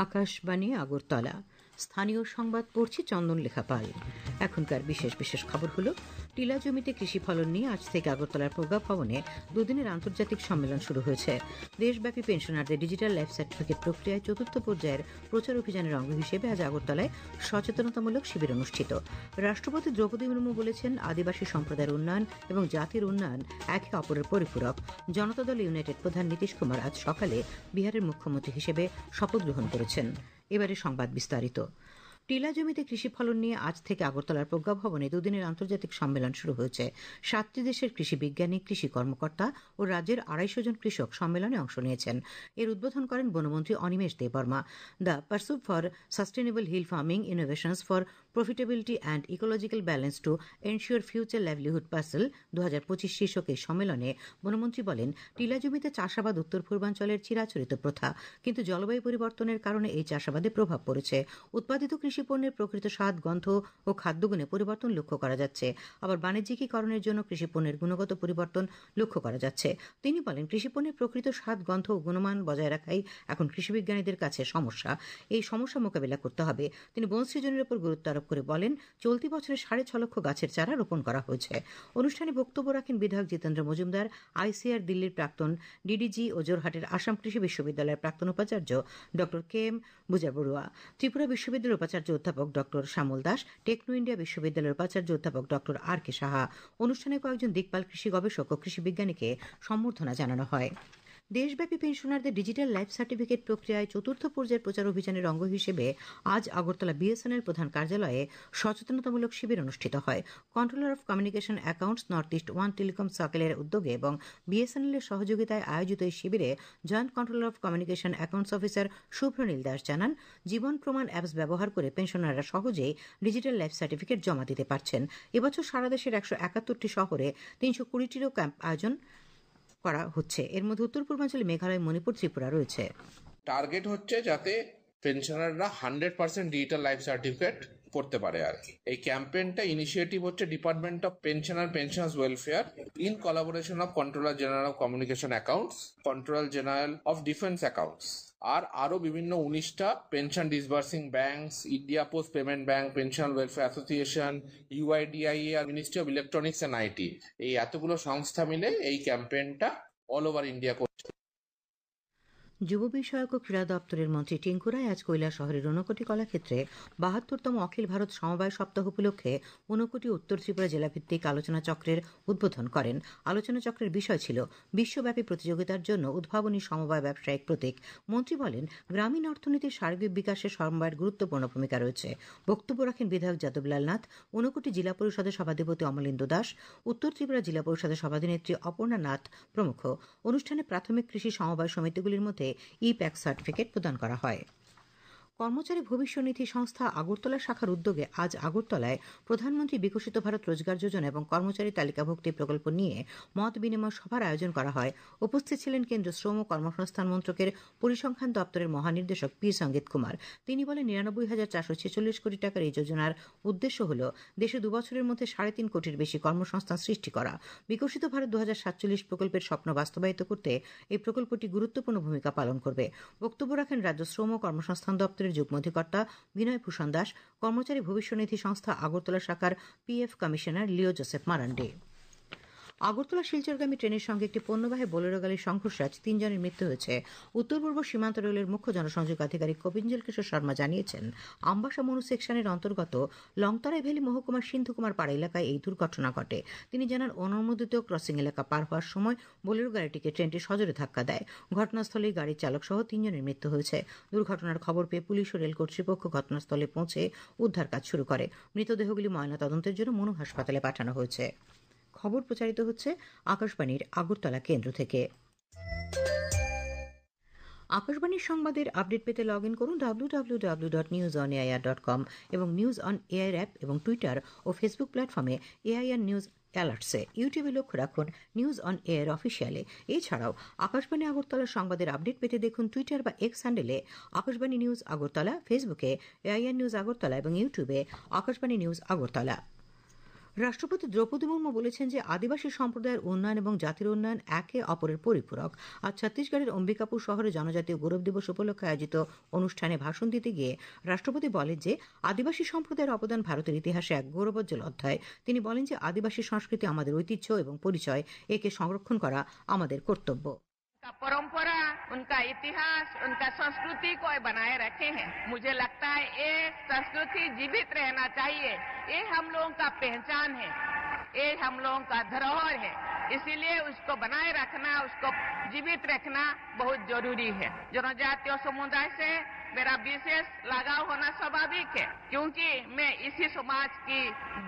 আকাশবাণী আগরতলা। স্থানীয় সংবাদ পড়ছি চন্দন লেখাপাল। এখনকার বিশেষ বিশেষ খবর হলো, টিলা জমিতে কৃষি ফলন নিয়ে আজ থেকে আগরতলার প্রজ্ঞা ভবনে দুদিনের আন্তর্জাতিক সম্মেলন শুরু হয়েছে। দেশব্যাপী পেনশনারদের ডিজিটাল লাইফ সার্টিফিকেট প্রক্রিয়ায় চতুর্থ পর্যায়ের প্রচার অভিযানের অঙ্গ হিসেবে আজ আগরতলায় সচেতনতামূলক শিবির অনুষ্ঠিত। রাষ্ট্রপতি দ্রৌপদী মুর্মু বলেছেন, আদিবাসী সম্প্রদায়ের উন্নয়ন এবং জাতির উন্নয়ন একে অপরের পরিপূরক। জনতা দল ইউনাইটেড প্রধান নীতিশ কুমার আজ সকালে বিহারের মুখ্যমন্ত্রী হিসেবে শপথ গ্রহণ করেছেন। এবারে সংবাদ বিস্তারিত। টিলা জমিতে কৃষি ফলন নিয়ে আজ থেকে আগরতলার প্রজ্ঞা ভবনে দুদিনের আন্তর্জাতিক সম্মেলন শুরু হয়েছে। 7টি দেশের কৃষি বিজ্ঞানী, কৃষি কর্মকর্তা ও রাজ্যের 250 জন কৃষক সম্মেলনে অংশ নিয়েছেন। এর উদ্বোধন করেন বনমন্ত্রী Animesh Debbarma. The pursuit for sustainable hill farming innovations for profitability and ecological balance to ensure future livelihood parcel 2025 শীর্ষক এই সম্মেলনে বনমন্ত্রী বলেন, টিলা জমিতে চাষাবাদ উত্তর পূর্বাঞ্চলের চিরাচরিত প্রথা, কিন্তু জলবায়ু পরিবর্তনের কারণে এই চাষাবাদে প্রভাব পড়েছে। উৎপাদিত কৃষি পণ্যের প্রকৃত স্বাদ, গন্ধ ও খাদ্যগুণে পরিবর্তন লক্ষ্য করা যাচ্ছে। আবার বাণিজ্যিকীকরণের জন্য কৃষি পণ্যের গুণগত পরিবর্তন লক্ষ্য করা যাচ্ছে। তিনি বলেন, কৃষি পণ্যের প্রকৃত স্বাদ, গন্ধ ও গুণমান বজায় রাখাই এখন কৃষিবিজ্ঞানীদের কাছে সমস্যা। এই সমস্যা মোকাবিলা করতে হবে। তিনি বন সৃজনের উপর গুরুত্ব আরোপ করে বলেন, চলতি বছরে 6.5 লক্ষ গাছের চারা রোপণ করা হয়েছে। অনুষ্ঠানে বক্তব্য রাখেন বিধায়ক জিতেন্দ্র মজুমদার, আইসিআর দিল্লির প্রাক্তন ডিডিজি ও জোরহাটের আসাম কৃষি বিশ্ববিদ্যালয়ের প্রাক্তন উপাচার্য ড কে এম বুজাবড়ুয়া, ত্রিপুরা বিশ্ববিদ্যালয়ের উপাচার্য অধ্যাপক ড শ্যামল দাস, টেকনো ইন্ডিয়া বিশ্ববিদ্যালয়ের উপাচার্য অধ্যাপক ড আর কে সাহা। অনুষ্ঠানে কয়েকজন দিকপাল কৃষি গবেষক ও কৃষি বিজ্ঞানীকে সম্বর্ধনা জানানো হয়। দেশব্যাপী পেনশনারদের ডিজিটাল লাইফ সার্টিফিকেট প্রক্রিয়ায় চতুর্থ পর্যায়ের প্রচার অভিযানের অঙ্গ হিসেবে আজ আগরতলা বিএসএনএল প্রধান কার্যালয়ে সচেতনতামূলক শিবির অনুষ্ঠিত হয়। Controller of communication accounts north east 1 telecom সার্কেলের উদ্যোগে এবং বিএসএনএল এর সহযোগিতায় আয়োজিত এই শিবিরে joint controller of communication accounts officer Subhranil Das জানান, জীবন প্রমাণ অ্যাপস ব্যবহার করে পেনশনাররা সহজেই ডিজিটাল লাইফ সার্টিফিকেট জমা দিতে পারছেন। এবছর সারা দেশের 171টি শহরে 320টিরও ক্যাম্প আয়োজন করা হচ্ছে। এর মধ্যে উত্তর পূর্বাঞ্চলে মেঘালয়, মণিপুর, ত্রিপুরা রয়েছে। টার্গেট হচ্ছে যাতে পেনশনাররা 100% ডিজিটাল লাইফ সার্টিফিকেট করতে পারে আর কি। এই ক্যাম্পেইনটা ইনিশিয়েটিভ হচ্ছে ডিপার্টমেন্ট অফ পেনশন আর pensioners welfare in collaboration of controller general of communication accounts, controller general of defence accounts আর আরো বিভিন্ন 19টা pension disbursing banks, India post payment bank, pension welfare association, UIDAI আর ministry of electronics and IT, এই এতগুলো সংস্থা মিলে এই ক্যাম্পেইনটা অল ওভার ইন্ডিয়া করছে। যুব বিষয়ক ও ক্রীড়া দপ্তরের মন্ত্রী টিঙ্কু রায় আজ কৈলাসহরের ঊনকোটি কলাক্ষেত্রে 72তম অখিল ভারত সমবায় সপ্তাহ উপলক্ষে ঊনকোটি উত্তর ত্রিপুরা জেলাভিত্তিক আলোচনা চক্রের উদ্বোধন করেন। আলোচনা চক্রের বিষয় ছিল বিশ্বব্যাপী প্রতিযোগিতার জন্য উদ্ভাবনী সমবায় ব্যবসায়িক প্রতীক। মন্ত্রী বলেন, গ্রামীণ অর্থনীতির সার্বিক বিকাশে সমবায়ের গুরুত্বপূর্ণ ভূমিকা রয়েছে। বক্তব্য রাখেন বিধায়ক যাদবলাল নাথ, ঊনকোটি জেলা পরিষদের সভাধিপতি অমলেন্দু দাস, উত্তর ত্রিপুরা জেলা পরিষদের সভাধিনেত্রী অপর্ণা নাথ প্রমুখ। অনুষ্ঠানে প্রাথমিক কৃষি সমবায় সমিতিগুলির মধ্যে ই-প্যাক সার্টিফিকেট প্রদান করা হয়। কর্মচারী ভবিষ্যনিধি সংস্থা আগরতলা শাখার উদ্যোগে আজ আগরতলায় প্রধানমন্ত্রী বিকশিত ভারত রোজগার যোজনা এবং কর্মচারী তালিকাভুক্তি প্রকল্প নিয়ে মত বিনিময় সভার আয়োজন করা হয়। উপস্থিত ছিলেন কেন্দ্রীয় শ্রম ও কর্মসংস্থান মন্ত্রকের পরিসংখ্যান দপ্তরের মহানির্দেশক পি সঙ্গীত কুমার। তিনি বলেন, 99,446 কোটি টাকার এই যোজনার উদ্দেশ্য হল দেশে 2 বছরের মধ্যে 3.5 কোটির বেশি কর্মসংস্থান সৃষ্টি করা। বিকশিত ভারত 2047 প্রকল্পের স্বপ্ন বাস্তবায়িত করতে এই প্রকল্পটি গুরুত্বপূর্ণ ভূমিকা পালন করবে। বক্তব্য রাখেন রাজ্য শ্রম ও কর্মসংস্থান দপ্তরের যুগ্ম অধিকর্তা বিনয় ভূষণ দাস, কর্মচারী ভবিষ্যনিধি সংস্থা আগরতলা শাখার পিএফ কমিশনার লিও জোসেফ মারান্ডি। আগরতলা শিলচরগামী ট্রেনের সঙ্গে একটি পণ্যবাহী বোলেরো গাড়ির সংঘর্ষে আজ 3 জনের মৃত্যু হয়েছে। উত্তর পূর্ব সীমান্ত রেলের মুখ্য জনসংযোগ আধিকারিক কপিঞ্জল কিশোর শর্মা জানিয়েছেন, আমবাসা মনু সেকশনের অন্তর্গত লংতরাই ভ্যালি মহকুমার সিন্ধুকুমার পাড়া এলাকায় এই দুর্ঘটনা ঘটে। তিনি জানান, অনুমোদিত ক্রসিং এলাকা পার হওয়ার সময় বোলেরো গাড়িটিকে ট্রেনটি সজোরে ধাক্কা দেয়। ঘটনাস্থলেই গাড়ির চালক সহ 3 জনের মৃত্যু হয়েছে। দুর্ঘটনার খবর পেয়ে পুলিশ ও রেল কর্তৃপক্ষ ঘটনাস্থলে পৌঁছে উদ্ধার কাজ শুরু করে। মৃতদেহগুলি ময়নাতদন্তের জন্য মনু হাসপাতালে পাঠানো হয়েছে। খবর প্রচারিত হচ্ছে আকাশবাণীর আগরতলা কেন্দ্র থেকে। আকাশবাণীর সংবাদের আপডেট পেতে লগ ইন করুন www.newsonair.com এবং নিউজ অন এআইআর অ্যাপ এবং টুইটার ও ফেসবুক প্ল্যাটফর্মে এআইআর নিউজ অ্যালার্টসে। ইউটিউবে লক্ষ্য রাখুন নিউজ অন এয়ার অফিসিয়ালে। এছাড়াও আকাশবাণী আগরতলার সংবাদের আপডেট পেতে দেখুন টুইটার বা এক্স হ্যান্ডেলে আকাশবাণী নিউজ আগরতলা, ফেসবুকে এআইআর নিউজ আগরতলা এবং ইউটিউবে আকাশবাণী নিউজ আগরতলা। রাষ্ট্রপতি দ্রৌপদী মুর্মু বলেছেন যে আদিবাসী সম্প্রদায়ের উন্নয়ন এবং জাতির উন্নয়ন একে অপরের পরিপূরক। আজ ছত্তিশগড়ের অম্বিকাপুর শহরে জনজাতীয় গৌরব দিবস উপলক্ষে আয়োজিত অনুষ্ঠানে ভাষণ দিতে গিয়ে রাষ্ট্রপতি বলেন যে আদিবাসী সম্প্রদায়ের অবদান ভারতের ইতিহাসে এক গৌরবোজ্জ্বল অধ্যায়। তিনি বলেন যে আদিবাসী সংস্কৃতি আমাদের ঐতিহ্য এবং পরিচয়, একে সংরক্ষণ করা আমাদের কর্তব্য। उनका परंपरा, उनका इतिहास, उनका संस्कृति को बनाए रखे हैं। मुझे लगता है ये संस्कृति जीवित रहना चाहिए। ये हम लोगों का पहचान है, ये हम लोगों का धरोहर है। इसीलिए उसको बनाए रखना, उसको जीवित रखना बहुत जरूरी है। जनजातीय समुदाय से मेरा विशेष लगाव होना स्वाभाविक है, क्योंकि मैं इसी समाज की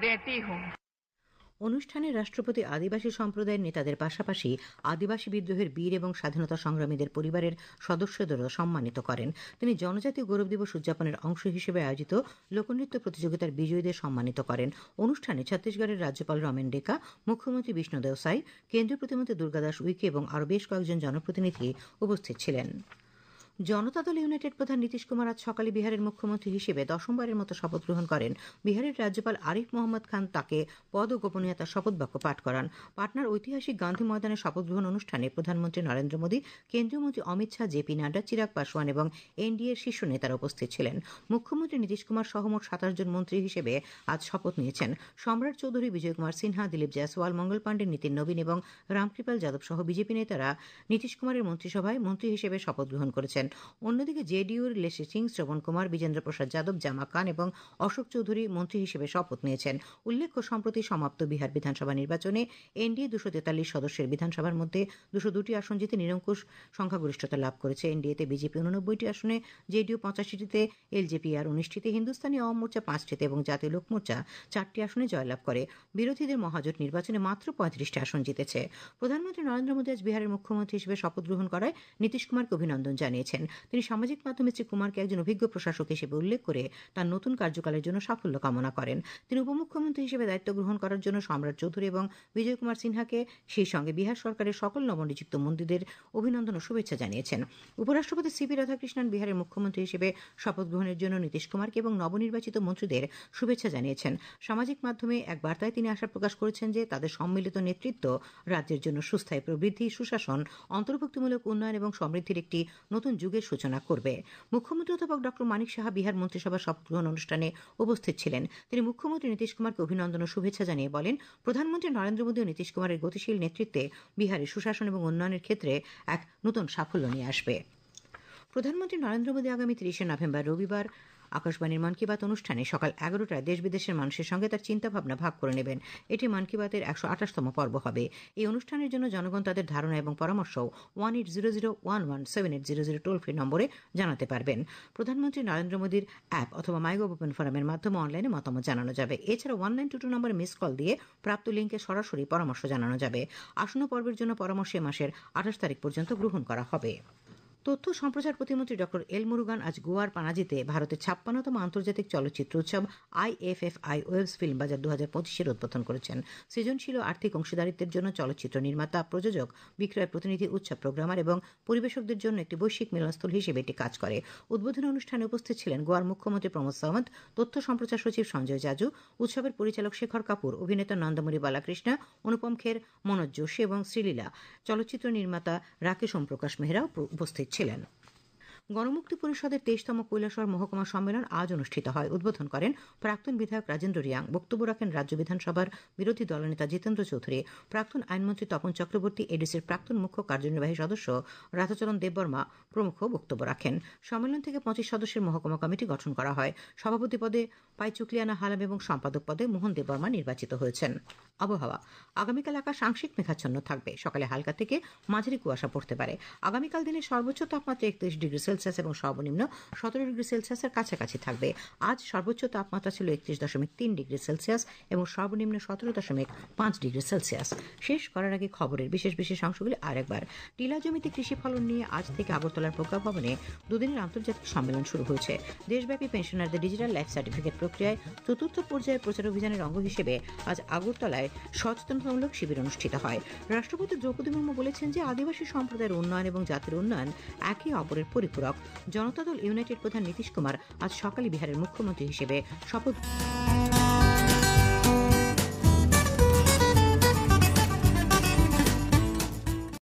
बेटी हूँ। অনুষ্ঠানে রাষ্ট্রপতি আদিবাসী সম্প্রদায়ের নেতাদের পাশাপাশি আদিবাসী বিদ্রোহের বীর এবং স্বাধীনতা সংগ্রামীদের পরিবারের সদস্যদেরও সম্মানিত করেন। তিনি জনজাতীয় গৌরব দিবস উদযাপনের অংশ হিসেবে আয়োজিত লোকনৃত্য প্রতিযোগিতার বিজয়ীদের সম্মানিত করেন। অনুষ্ঠানে ছত্তিশগড়ের রাজ্যপাল রমেন ডেকা, মুখ্যমন্ত্রী বিষ্ণুদেও সাই, কেন্দ্রীয় প্রতিমন্ত্রী দুর্গাদাস উইকে এবং আরও বেশ কয়েকজন জনপ্রতিনিধি উপস্থিত ছিলেন। জনতা দল ইউনাইটেড প্রধান নীতিশ কুমার আজ সকালে বিহারের মুখ্যমন্ত্রী হিসেবে দশমবারের মতো শপথ গ্রহণ করেন। বিহারের রাজ্যপাল আরিফ মোহাম্মদ খান তাকে পদ ও গোপনীয়তার শপথ বাক্য পাঠ করান। পাটনার ঐতিহাসিক গান্ধী ময়দানে শপথ গ্রহণ অনুষ্ঠানে প্রধানমন্ত্রী নরেন্দ্র মোদী, কেন্দ্রীয় মন্ত্রী অমিত শাহ, জেপি নাড্ডা, চিরাগ পাসওয়ান এবং এনডিএর শীর্ষ নেতারা উপস্থিত ছিলেন। মুখ্যমন্ত্রী নীতিশ কুমার সহ মোট 27 জন মন্ত্রী হিসেবে আজ শপথ নিয়েছেন। সম্রাট চৌধুরী, বিজয় কুমার সিনহা, দিলীপ জয়সওয়াল, মঙ্গল পাণ্ডে, নীতিন নবীন এবং রামকৃপাল যাদব সহ বিজেপি নেতারা নীতিশ কুমারের মন্ত্রিসভায় মন্ত্রী হিসেবে শপথ গ্রহণ করেছেন। অন্যদিকে জেডিইউর লেসি সিং, শ্রবণ কুমার, বিজেন্দ্র প্রসাদ যাদব, জামা খান এবং অশোক চৌধুরী মন্ত্রী হিসেবে শপথ নিয়েছেন। উল্লেখ্য, সম্প্রতি সমাপ্ত বিহার বিধানসভা নির্বাচনে এনডিএ 243 সদস্যের বিধানসভার মধ্যে 202টি আসন জিতে নিরঙ্কুশ সংখ্যাগরিষ্ঠতা লাভ করেছে। এনডিএতে বিজেপি 89টি আসনে, জেডিইউ 85টিতে, এলজেপি আর 19টিতে, হিন্দুস্তানি আওয়াম মোর্চা 5টিতে এবং জাতীয় লোক মোর্চা 4টি আসনে জয়লাভ করে। বিরোধীদের মহাজোট নির্বাচনে মাত্র 35টি আসন জিতেছে। প্রধানমন্ত্রী নরেন্দ্র মোদী আজ বিহারের মুখ্যমন্ত্রী হিসেবে শপথ গ্রহণ করায় নীতিশ কুমারকে অভিনন্দন জানিয়েছেন। তিনি সামাজিক মাধ্যমে শ্রী কুমারকে একজন অভিজ্ঞ প্রশাসক হিসেবে উল্লেখ করে তার নতুন কার্যকালের জন্য সাফল্য কামনা করেন। তিনি উপমুখ্যমন্ত্রী হিসেবে দায়িত্ব গ্রহণ করার জন্য সম্রাট চৌধুরী এবং বিজয় কুমার সিনহাকে, সেই সঙ্গে বিহার সরকারের সকল নবনিযুক্ত মন্ত্রীদের অভিনন্দন ও শুভেচ্ছা জানিয়েছেন। উপরাষ্ট্রপতি সিপি রাধাকৃষ্ণন বিহারের মুখ্যমন্ত্রী হিসেবে শপথ গ্রহণের জন্য নীতিশ কুমারকে এবং নবনির্বাচিত মন্ত্রীদের শুভেচ্ছা জানিয়েছেন। সামাজিক মাধ্যমে এক বার্তায় তিনি আশা প্রকাশ করেছেন যে তাদের সম্মিলিত নেতৃত্ব রাজ্যের জন্য সুস্থায়ী প্রবৃদ্ধি, সুশাসন, অন্তর্ভুক্তিমূলক উন্নয়ন এবং সমৃদ্ধির একটি নতুন যুগের সূচনা করবে। মুখ্যমন্ত্রী অধ্যাপক ডক্টর মানিক সাহা বিহার মন্ত্রিসভার শপথ গ্রহণ অনুষ্ঠানে উপস্থিত ছিলেন। তিনি মুখ্যমন্ত্রী নীতিশ কুমারকে অভিনন্দন ও শুভেচ্ছা জানিয়ে বলেন, প্রধানমন্ত্রী নরেন্দ্র মোদী ও নীতিশ কুমারের গতিশীল নেতৃত্বে বিহারের সুশাসন এবং উন্নয়নের ক্ষেত্রে এক নতুন সাফল্য নিয়ে আসবে। প্রধানমন্ত্রী নরেন্দ্র মোদী আগামী 30শে নভেম্বর রবিবার আকাশবাণীর মন কি বাত অনুষ্ঠানে সকাল 11টায় দেশ বিদেশের মানুষের সঙ্গে তার চিন্তাভাবনা ভাগ করে নেবেন। এটি মন কি বাতের 128তম পর্ব হবে। এই অনুষ্ঠানের জন্য জনগণ তাদের ধারণা এবং পরামর্শ 1800117800 টোল ফ্রি নম্বরে জানাতে পারবেন। প্রধানমন্ত্রী নরেন্দ্র মোদীর অ্যাপ অথবা মাইগভ ওপেন ফোরামের মাধ্যমে অনলাইনে মতামত জানানো যাবে। এছাড়া 1922 নম্বরে মিস কল দিয়ে প্রাপ্ত লিঙ্কে সরাসরি পরামর্শ জানানো যাবে। আসন্ন পর্বের জন্য পরামর্শ মাসের 28 তারিখ পর্যন্ত গ্রহণ করা হবে। তথ্য সম্প্রচার প্রতিমন্ত্রী ডক্টর এল মুরুগান আজ গোয়ার পানাজিতে ভারতের 56তম আন্তর্জাতিক চলচ্চিত্র উৎসব IFFI ওয়েবস ফিল্ম বাজার 2025-এর উদ্বোধন করেছেন। সৃজনশীল ও আর্থিক অংশীদারিত্বের জন্য চলচ্চিত্র নির্মাতা, প্রযোজক, বিক্রয় প্রতিনিধি, উৎসব প্রোগ্রামার এবং পরিবেশকদের জন্য একটি বৈশ্বিক মিলনস্থল হিসেবে এটি কাজ করে। উদ্বোধনী অনুষ্ঠানে উপস্থিত ছিলেন গোয়ার মুখ্যমন্ত্রী প্রমোদ সাওয়ন্ত, তথ্য সম্প্রচার সচিব সঞ্জয় জাজু, উৎসবের পরিচালক শেখর কাপুর, অভিনেতা নন্দমুরি বালাকৃষ্ণ, অনুপম খের, মনোজ যোশী এবং শ্রীলীলা। চলচ্চিত্র নির্মাতা রাকেশ ওম প্রকাশ মেহরাও উপস্থিত ছিলেন। গণমুক্তি পরিষদের 23তম কৈলাসহর মহকুমা সম্মেলন আজ অনুষ্ঠিত হয়। উদ্বোধন করেন প্রাক্তন বিধায়ক রাজেন্দ্র রিয়াং। বক্তব্য রাখেন রাজ্য বিধানসভার বিরোধী দলনেতা জিতেন্দ্র চৌধুরী, প্রাক্তন আইনমন্ত্রী তপন চক্রবর্তী, এডিসির প্রাক্তন মুখ্য কার্যনির্বাহী সদস্য রাধাচরণ দেববর্মা প্রমুখ বক্তব্য রাখেন। সম্মেলন থেকে 25 সদস্যের মহকুমা কমিটি গঠন করা হয়। সভাপতি পদে পাইচুকলিয়ানা হালাম এবং সম্পাদক পদে মোহন দেববর্মা নির্বাচিত হয়েছেন। আবহাওয়া, আগামীকাল আকাশ আংশিক মেঘাচ্ছন্ন থাকবে। সকালে হালকা থেকে মাঝারি কুয়াশা পড়তে পারে। আগামীকাল দিনের সর্বোচ্চ তাপমাত্রা 31 ডিগ্রি সেলসিয়াস এবং সর্বনিম্ন 17 ডিগ্রি সেলসিয়াসের কাছাকাছি থাকবে। আজ সর্বোচ্চ তাপমাত্রা ছিল 31.3 ডিগ্রি সেলসিয়াস এবং সর্বনিম্ন 17.5 ডিগ্রি সেলসিয়াস। শেষ করার আগে খবরের বিশেষ বিশেষ অংশগুলি আরেকবার। টিলা জমিতে কৃষি ফলন নিয়ে আজ থেকে আগরতলার প্রজ্ঞা ভবনে দুদিনের আন্তর্জাতিক সম্মেলন শুরু হয়েছে। দেশব্যাপী পেনশনারদের ডিজিটাল লাইফ সার্টিফিকেট প্রক্রিয়ায় 4র্থ পর্যায়ের প্রচার অভিযানের অঙ্গ হিসেবে আজ আগরতলায় সচেতনতামূলক শিবির অনুষ্ঠিত হয়। রাষ্ট্রপতি দ্রৌপদী মুর্মু বলেছেন যে আদিবাসী সম্প্রদায়ের উন্নয়ন এবং জাতির উন্নয়ন একে অপরের পরিপূরক। জনতা দল ইউনাইটেড প্রধান নীতিশ কুমার আজ সকালে বিহারের মুখ্যমন্ত্রী হিসেবে শপথ